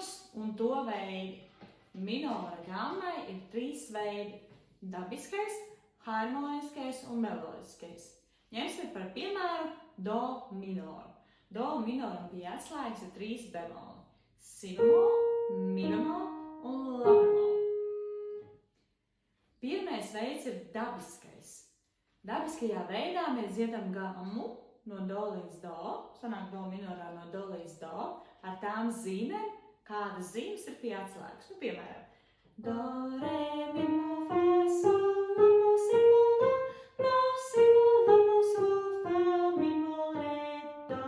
minors un to veidi. Minora gammai ir 3 veidi – dabiskais, harmoniskais un melodiskais. Ņemsim par piemēru do minoru. Do minoram bija atslēgas ir 3 bemoli – si bemol, mi bemol un la bemol. Pirmais veids ir dabiskais. Dabiskajā veidā mēs dziedam gammu no do līdz do, sanāk do minorā no do līdz do, ar tām zīmēm, kādas zīmes ir pie atslēgas. Piemēram, do, re, mi, mo, fa, sol, la, mo, si, mo, la, do, si, mo, la, mo, sol, fa, mi, mo, re, do.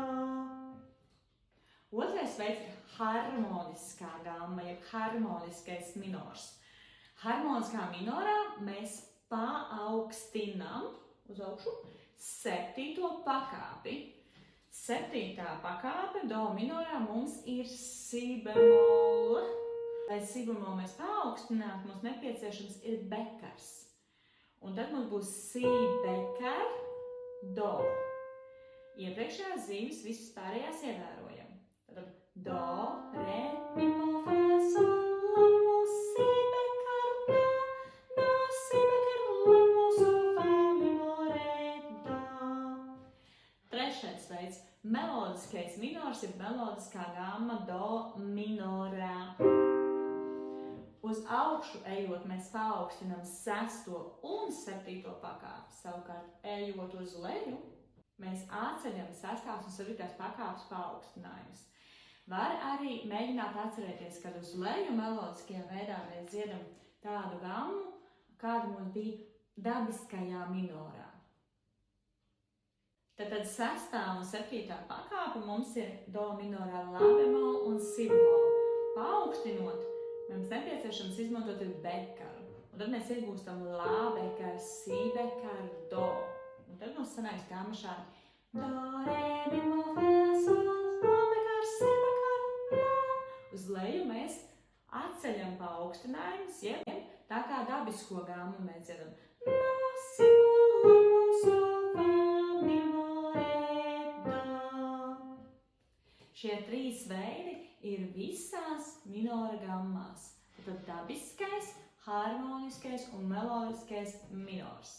Otrais veids ir harmoniskā gamma, jeb harmoniskais minors. Harmoniskā minorā mēs paaugstinām uz augšu 7. pakāpi. 7. pakāpe do minorā mums ir si bemola. Lai si bemolu mēs paaugstinātu, mums nepieciešams ir bekars. Un tad mums būs si bekar do. Iepriekšējās zīmes visas pārējās ievērojam. Tad do, re, mi, mo, fa, sol, la, mo, si bekar do, do, si bekar la, mo, sol, fa, mi, mo, re, do. Trešais veids – melodiskais minors ir melodiskā gamma do minorā. Uz augšu ejot mēs paaugstinām 6. un 7. pakāpi. Savukārt, ejot uz leju, mēs atceļam 6. un 7. pakāpes paaugstinājumus. Var arī mēģināt atcerēties, kad uz leju melodiskajā veidā mēs dziedam tādu gammu, kāda mums bija dabiskajā minorā. Tad 6. un 7. pakāpe mums ir do minorā la bemol un si bemol. Paaugstinot, mums nepieciešams izmantot ir bekaru. Un tad mēs iegūstam la bekaru, si bekaru, do. Un tad mums sanāks gamma šādi. Do, re, mi, mo, fa, sol, la bekaru, si bekaru, do. Uz leju mēs atceļam paaugstinājumus, jeb tā kā dabisko gammu mēs dziedam. Do, si, mo, la, mo, sol, fa, mi, mo, re, do. Šie 3 veidi ir visās minora gammās. Tad dabiskais, harmoniskais un melodiskais minors.